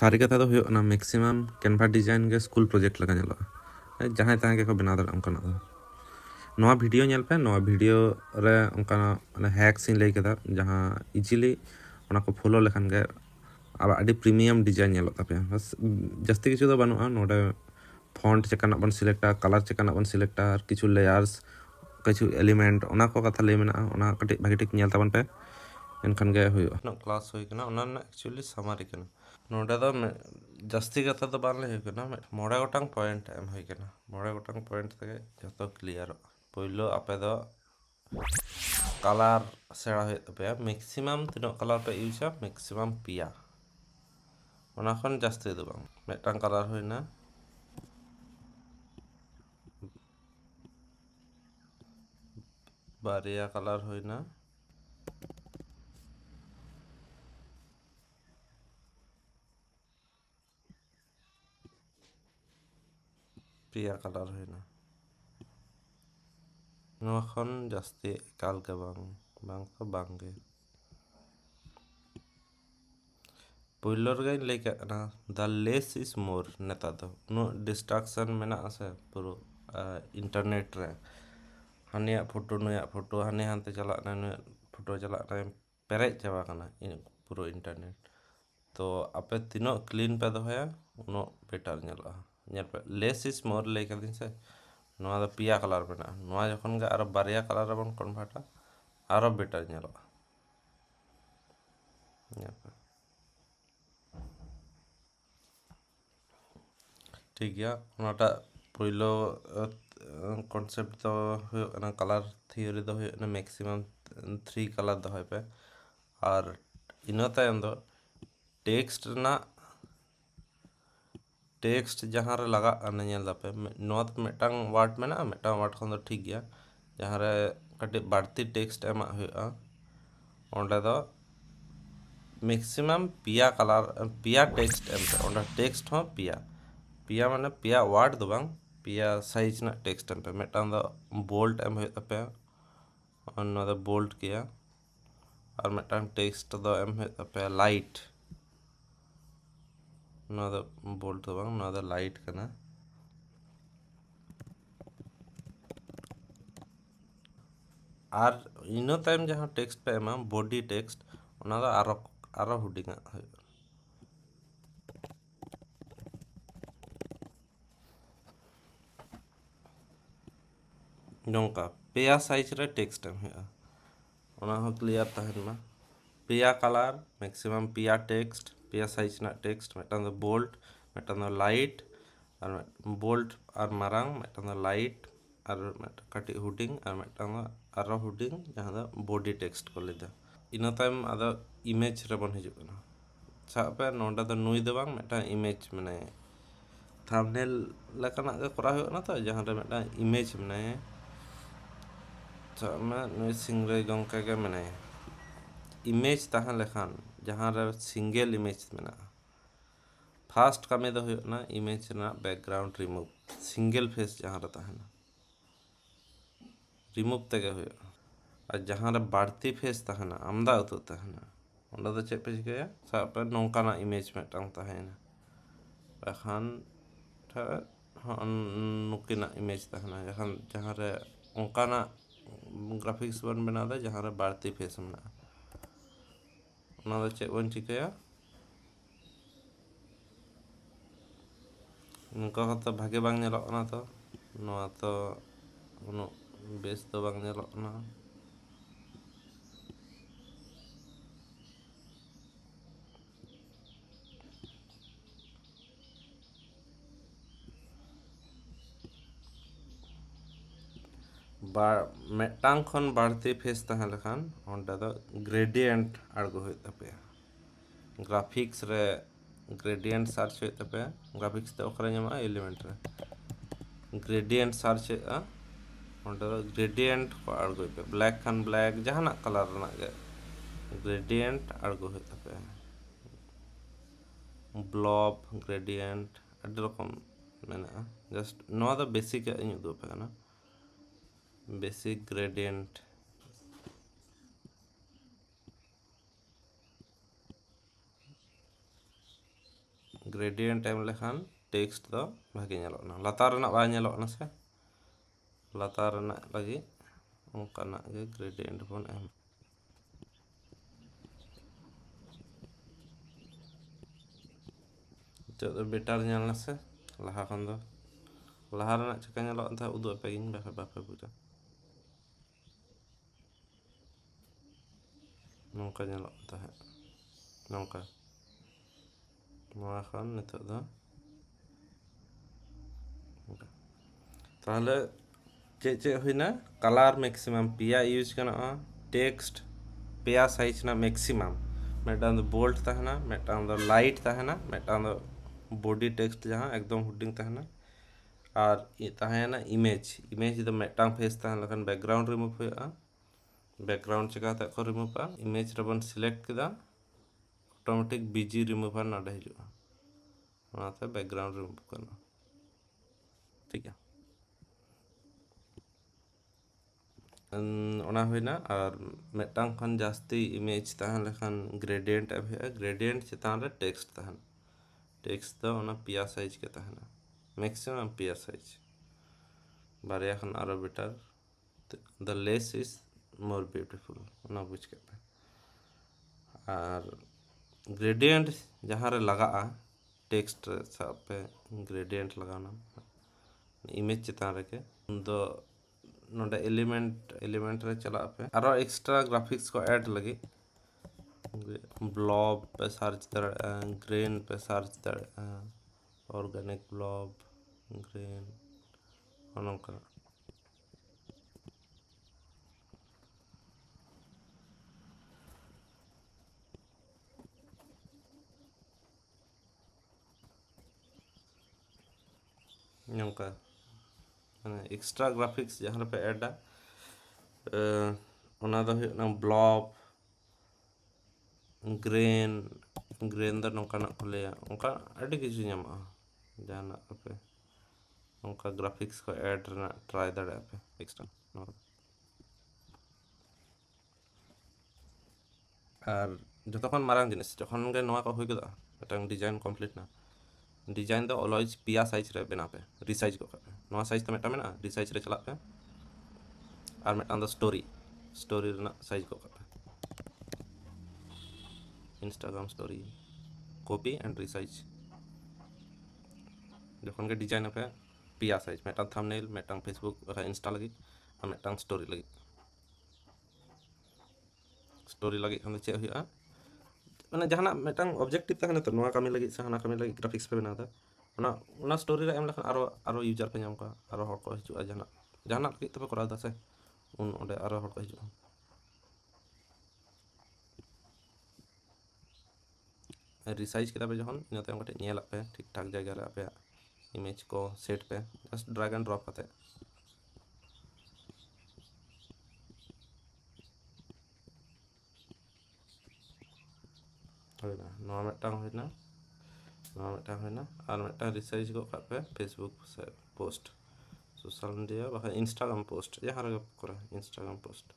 सारी कथा दो हुयो ना मैक्सिमम कैनवा डिजाइन के स्कूल प्रोजेक्ट लगा नेलो जहां तहां के को बना दर उनका नवा वीडियो नेल पे नवा वीडियो रे उनका माने हैक्स इन लay केदा जहां इजीली ओना को फॉलो लेखान के अब आडी प्रीमियम डिजाइन नेलो तापे बस जस्ती किछु दो बानुआ नोडे फॉन्ट चेकना बन सिलेक्टा कलर चेकना बन सिलेक्टा किछु लेयर्स किछु एलिमेंट ओना को कथा ले मेना ओना कटी भागी टिक नेल ताबन पे एनखान गे हुयो ना क्लास होय कना ओना एक्चुअली समारी कना नोडे दो जस्ती कथा दो बान ले कना मोड़े गोटांग पॉइंट एम होय कना मोड़े गोटांग पॉइंट तके जतो क्लियर पहिलो आपे दो कलर सेड़ा होय तपे मैक्सिमम तिनो कलर पे यूज मैक्सिमम पिया ओना खन जस्ती दो बांग मेटांग कलर होयना बारिया कलर होयना पिया कलर होयना नवा खन जस्ती काल के बांग तो बांगे पहिलो रे ले के ना द लेस इज मोर नेता दो नो डिस्ट्रैक्शन मेना आसे पुरो इंटरनेट रे हानिया फोटो हाने हानते चला ना फोटो चला ना पेरेज चाबा कना पुरो इंटरनेट तो आपे तीनो क्लीन पे दोया उनो बेटर नेला नेल पे लेस इज मोर ले के दिन से नवा द पिया कलर बना नवा जखन गे आरो बारिया कलर बन कन्वर्टा आरो बेटर नेला ठीक गया ओनाटा पहिलो कॉन्सेप्ट तो हुयो ना कलर थियोरी दो हुयो ना मैक्सिमम 3 कलर दो है पे और इनो तायम दो टेक्स्ट ना टेक्स्ट जहां रे लगा अने नेल दापे नोत मेटांग वर्ड मेना मेटांग वर्ड खन दो ठीक गया जहां रे कटे बाड़ती टेक्स्ट एमा हुयो ओंडे दो मैक्सिमम पिया कलर पिया टेक्स्ट एम पे ओंडे टेक्स्ट हो पिया पिया माने पिया वर्ड दो बांग पिया साइज ना टेक्स्ट एम पे मेटांग दो बोल्ड एम हुयो तापे और नो दो बोल्ड किया और मेटांग टेक्स्ट दो एम हुयो तापे लाइट नो दो बोल्ड दो बांग नो दो लाइट कना और इनो टाइम जहां टेक्स्ट पे एमा बॉडी टेक्स्ट ओना दो आरो हुडिंगा नोंका पेया साइज रे टेक्स्ट एम हुआ ओना हो क्लियर तहन मा पेया कलर मैक्सिमम पेया टेक्स्ट पेया साइज ना टेक्स्ट मेटान दो बोल्ड मेटान दो लाइट और बोल्ड और मारांग मेटान दो लाइट और कटी हुडिंग और मेटान दो आरो हुडिंग जहां दो बॉडी टेक्स्ट को लेदा इनो टाइम आदो इमेज रे बन हिजुग ना सापे नोंडा दो नुई दो बांग मेटा इमेज माने थंबनेल लेकाना के करा हुयो ना तो जहां रे मेटा इमेज माने नुई सिंगरे गंका के माने इमेज तहां लेखान जहां रे सिंगल इमेज मेना फास्ट कमी दो हुयो ना इमेज ना बैकग्राउंड रिमूव सिंगल फेस जहां रे तहना रिमूव तके हुयो और जहां रे बाड़ती फेस तहना आमदा उतु तहना ओंडा दो चेक पे चिकया सापे नोंकाना इमेज मेटांग तहना एखान नुकिना इमेज तहना जहां रे ओंकाना ग्राफिक्स बन बना दे जहां रे बाड़ती फेस मेना ओना दो चेक बन चिकया उनका तो भागे बांग नेलो ना तो नोआ तो उनो बेस तो बांग नेलो ना मेटांग खन बाड़ती फेस तहां लेखान ओंडा दो ग्रेडियंट आड़गो हुयो तपे ग्राफिक्स रे ग्रेडियंट सर्च हुयो तपे ग्राफिक्स ते ओकरे ᱧᱟᱢᱟ एलिमेंट रे ग्रेडियंट सर्च हुयो ओंडा दो ग्रेडियंट को आड़गो पे ब्लैक खान ब्लैक जहाना कलर रना गे ग्रेडियंट आड़गो हुयो तपे ब्लॉब ग्रेडियंट अडी रकम मेना जस्ट नोआ दो बेसिक ᱤᱧ ᱩᱫᱩᱜ ᱟᱯᱮ ᱠᱟᱱᱟ बेसिक ग्रेडियंट ग्रेडियंट एम लेखान टेक्स्ट दो भागे ñeloᱜना लातार रना बाय ñeloᱜना से लातार रना लगी उनकाना गे ग्रेडियंट बन एम तो बेटार ñelna से लाहा खन दो लाहा रना चका ñeloᱜ था उदु पे गिन बाफे बाफे बुझा नौका ñeloᱜ था नौका नोआ खन नितो दो ताहले चे हुईना कलर मैक्सिमम पिया यूज गनोआ टेक्स्ट पेया साइज ना मैक्सिमम मेटान दो बोल्ड तहना मेटान दो लाइट तहना मेटान दो बॉडी टेक्स्ट जहाँ एकदम हुडिंग तहना और ये तहना इमेज इमेज दो मेटान फेस तहन लखन बैकग्राउंड रिमूव हुआ बैकग्राउंड चिका तक को रिमूव आ इमेज रबन सिलेक्ट किदा ऑटोमेटिक बीजी रिमूव आ नडे हिजुआ ओनाते बैकग्राउंड रिमूव करना ठीक है ओना हुईना और मेटांग खन जास्ती इमेज तहन लेखन ग्रेडियंट एम है ग्रेडियंट चितान रे टेक्स्ट तहन टेक्स्ट दो ओना पिया साइज के तहना मैक्सिमम पिया साइज बारिया खन आरो better the less is more beautiful ओना बुझ के पे और ग्रेडियंट जहाँ रे लगा टेक्स्ट सब पे ग्रेडियंट लगाना इमेज चितान रे के दो नोडे एलिमेंट रे चला पे आरो एक्स्ट्रा ग्राफिक्स को ऐड लगी ब्लॉब पे सर्च दड़ा ग्रेन पे सर्च दड़ा ऑर्गेनिक ब्लॉब ग्रेन ओनका नोका माने एक्स्ट्रा ग्राफिक्स जहाँ पे ऐड ओना दो हुना ब्लॉब ग्रेन ग्रेन दो नोंकाना को लेया उनका अड़ी किछु ñamआ जाना पे उनका ग्राफिक्स को ऐड रना ट्राई दड़ा पे एक्स्ट्रा और जतखन मारांग जिनिस जखन गे नोआ को हुई गदा मिटांग डिजाइन कमप्लीट ना डिजाइन दो अलवेज पिया साइज रे बना पे रिसाइज को पे नोआ साइज तो मेटा मेना रिसाइज रे चला पे और मेटांग दो स्टोरी रना साइज को पे Instagram story copy and resize जखन के डिजाइन पे पिया साइज मेटांग थंबनेल मेटांग फेसबुक इंस्टा लगी और मेटांग स्टोरी लगी खन चे हुआ माने जहाना मेटांग ऑब्जेक्टिव तहने तो नोआ कामी लगी से हाना कामी लगी ग्राफिक्स पे बनाता ओना स्टोरी रे एम लखन आरो यूजर पे नाम का आरो हर को हिजुआ जहाना लगी तबे करा दा से उन ओडे आरो हर को हिजुआ रिसाइज किदा पे जखन इना तम कटे नेल पे ठीक ठाक जगह रे पे इमेज को सेट पे जस्ट ड्रैग एंड ड्रॉप करते होइना नोआ मेटांग होइना और मेटांग रिसाइज को पे फेसबुक से पोस्ट सोशल मीडिया बा इंस्टाग्राम पोस्ट जहाँ रे करा Instagram post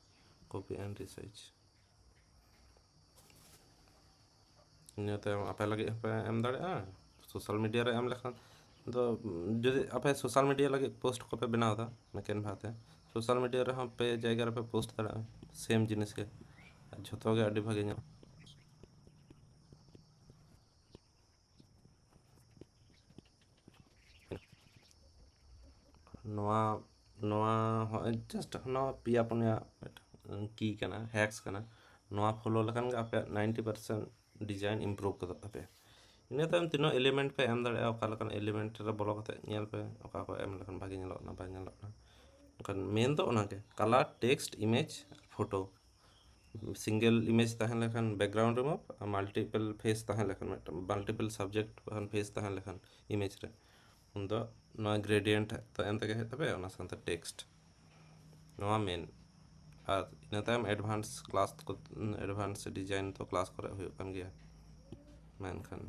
copy and resize इनते आपे लगे पे एम दाड़ा सोशल मीडिया रे एम लेखन तो जदि आपे सोशल मीडिया लगे पोस्ट को पे बनाव दा मैं भाते सोशल मीडिया रे हम पे जगह रे पे पोस्ट दाड़ा सेम जिनिस के झतो गे अडी भागे ᱧ नोआ नोआ जस्ट नोआ पिया पुनिया की कना हैक्स कना नोआ फॉलो लखन गे आपे 90% डिजाइन इंप्रूव कर पे इना तम तीनो एलिमेंट पे एम दाड़ा ओका लखन एलिमेंट रे बोलो कते ñel पे ओका को एम लखन भागे ñeloᱜ ना बा ñeloᱜ ना कन मेन तो ओना के colour text image photo single image तहन लेखन बैकग्राउंड रिमूव मल्टीपल फेस तहन लेखन मल्टीपल सब्जेक्ट फेस तहन लेखन इमेज रे उन दो नोआ ग्रेडियंट तो एम तक तबे ओना सानते टेक्स्ट नोआ मेन और इना तायम एडवांस क्लास को एडवांस डिजाइन तो क्लास करे हुई कन गया मेन खान